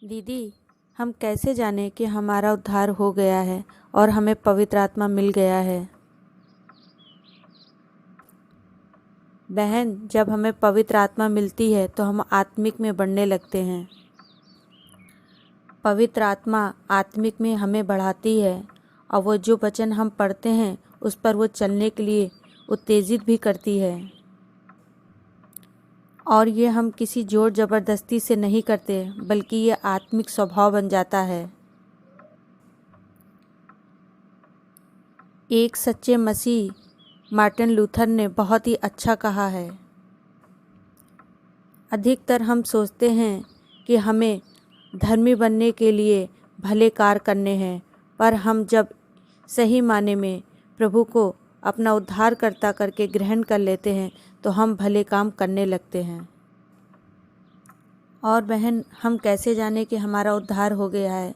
दीदी, हम कैसे जाने कि हमारा उद्धार हो गया है और हमें पवित्र आत्मा मिल गया है। बहन, जब हमें पवित्र आत्मा मिलती है तो हम आत्मिक में बढ़ने लगते हैं। पवित्र आत्मा आत्मिक में हमें बढ़ाती है और वो जो वचन हम पढ़ते हैं उस पर वो चलने के लिए उत्तेजित भी करती है। और ये हम किसी जोर ज़बरदस्ती से नहीं करते, बल्कि ये आत्मिक स्वभाव बन जाता है। एक सच्चे मसीह मार्टिन लूथर ने बहुत ही अच्छा कहा है। अधिकतर हम सोचते हैं कि हमें धर्मी बनने के लिए भले कार्य करने हैं, पर हम जब सही माने में प्रभु को अपना उद्धारकर्ता करके ग्रहण कर लेते हैं तो हम भले काम करने लगते हैं। और बहन, हम कैसे जाने कि हमारा उद्धार हो गया है?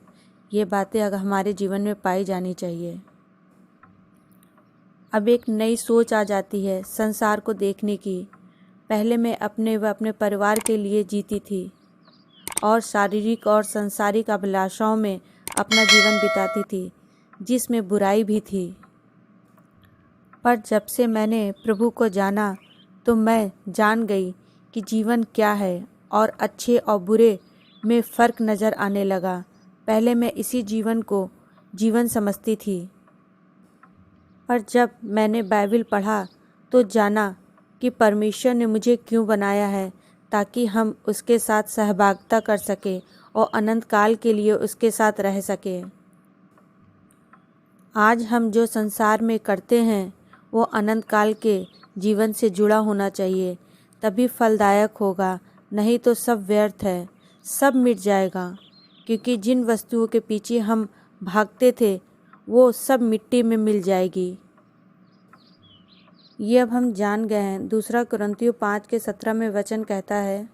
ये बातें अगर हमारे जीवन में पाई जानी चाहिए। अब एक नई सोच आ जाती है संसार को देखने की। पहले मैं अपने व अपने परिवार के लिए जीती थी और शारीरिक और सांसारिक अभिलाषाओं में अपना जीवन बिताती थी, जिसमें बुराई भी थी। पर जब से मैंने प्रभु को जाना तो मैं जान गई कि जीवन क्या है और अच्छे और बुरे में फ़र्क नज़र आने लगा। पहले मैं इसी जीवन को जीवन समझती थी, पर जब मैंने बाइबल पढ़ा तो जाना कि परमेश्वर ने मुझे क्यों बनाया है, ताकि हम उसके साथ सहभागिता कर सकें और अनंत काल के लिए उसके साथ रह सकें। आज हम जो संसार में करते हैं वो अनंत काल के जीवन से जुड़ा होना चाहिए, तभी फलदायक होगा, नहीं तो सब व्यर्थ है, सब मिट जाएगा। क्योंकि जिन वस्तुओं के पीछे हम भागते थे वो सब मिट्टी में मिल जाएगी। ये अब हम जान गए हैं। दूसरा कुरिन्थियों 5:17 में वचन कहता है,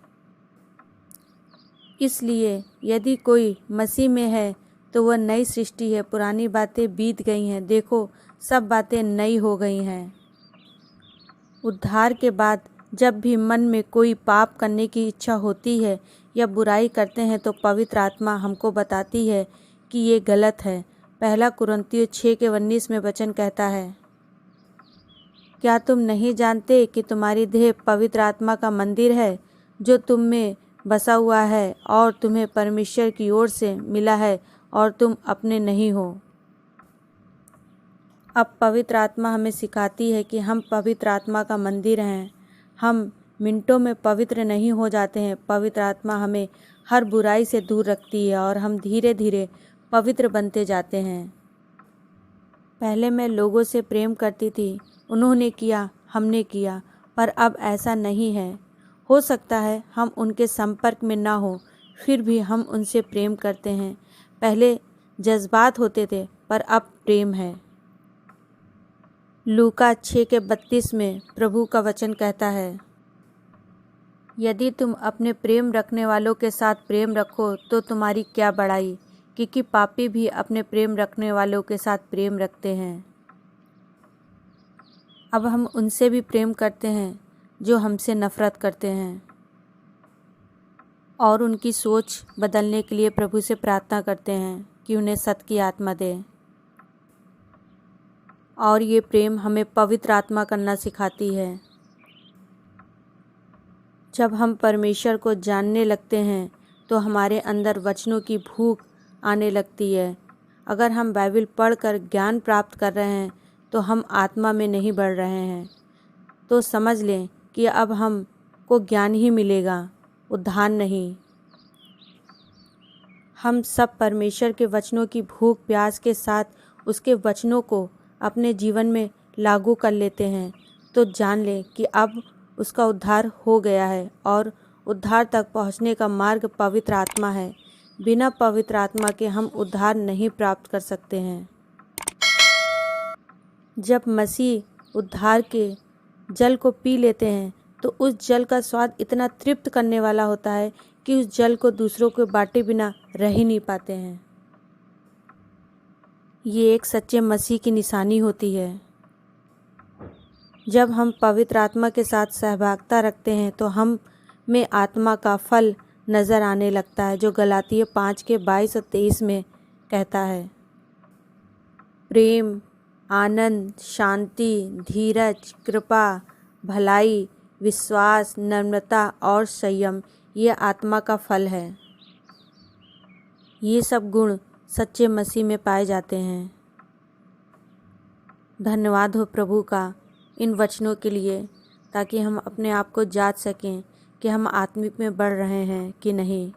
इसलिए यदि कोई मसीह में है तो वह नई सृष्टि है, पुरानी बातें बीत गई हैं, देखो सब बातें नई हो गई हैं। उद्धार के बाद जब भी मन में कोई पाप करने की इच्छा होती है या बुराई करते हैं तो पवित्र आत्मा हमको बताती है कि ये गलत है। पहला कुरिन्थियों 6:19 में वचन कहता है, क्या तुम नहीं जानते कि तुम्हारी देह पवित्र आत्मा का मंदिर है जो तुम में बसा हुआ है और तुम्हें परमेश्वर की ओर से मिला है और तुम अपने नहीं हो। अब पवित्र आत्मा हमें सिखाती है कि हम पवित्र आत्मा का मंदिर हैं। हम मिनटों में पवित्र नहीं हो जाते हैं। पवित्र आत्मा हमें हर बुराई से दूर रखती है और हम धीरे धीरे पवित्र बनते जाते हैं। पहले मैं लोगों से प्रेम करती थी, उन्होंने किया, हमने किया, पर अब ऐसा नहीं है। हो सकता है हम उनके संपर्क में ना हो, फिर भी हम उनसे प्रेम करते हैं। पहले जज्बात होते थे, पर अब प्रेम है। लूका 6:32 में प्रभु का वचन कहता है, यदि तुम अपने प्रेम रखने वालों के साथ प्रेम रखो तो तुम्हारी क्या बड़ाई, क्योंकि पापी भी अपने प्रेम रखने वालों के साथ प्रेम रखते हैं। अब हम उनसे भी प्रेम करते हैं जो हमसे नफरत करते हैं और उनकी सोच बदलने के लिए प्रभु से प्रार्थना करते हैं कि उन्हें सत्य की आत्मा दे। और ये प्रेम हमें पवित्र आत्मा करना सिखाती है। जब हम परमेश्वर को जानने लगते हैं तो हमारे अंदर वचनों की भूख आने लगती है। अगर हम बाइबल पढ़कर ज्ञान प्राप्त कर रहे हैं तो हम आत्मा में नहीं बढ़ रहे हैं, तो समझ लें कि अब हमको ज्ञान ही मिलेगा, उद्धार नहीं। हम सब परमेश्वर के वचनों की भूख प्यास के साथ उसके वचनों को अपने जीवन में लागू कर लेते हैं, तो जान लें कि अब उसका उद्धार हो गया है और उद्धार तक पहुंचने का मार्ग पवित्र आत्मा है। बिना पवित्र आत्मा के हम उद्धार नहीं प्राप्त कर सकते हैं। जब मसीह उद्धार के जल को पी लेते हैं तो उस जल का स्वाद इतना तृप्त करने वाला होता है कि उस जल को दूसरों को बांटे बिना रह ही नहीं पाते हैं। ये एक सच्चे मसीह की निशानी होती है। जब हम पवित्र आत्मा के साथ सहभागिता रखते हैं तो हम में आत्मा का फल नज़र आने लगता है, जो गलातिया 5 के 22 और 23 में कहता है, प्रेम, आनंद, शांति, धीरज, कृपा, भलाई, विश्वास, नम्रता और संयम ये आत्मा का फल है। ये सब गुण सच्चे मसीह में पाए जाते हैं। धन्यवाद हो प्रभु का इन वचनों के लिए, ताकि हम अपने आप को जांच सकें कि हम आत्मिक में बढ़ रहे हैं कि नहीं।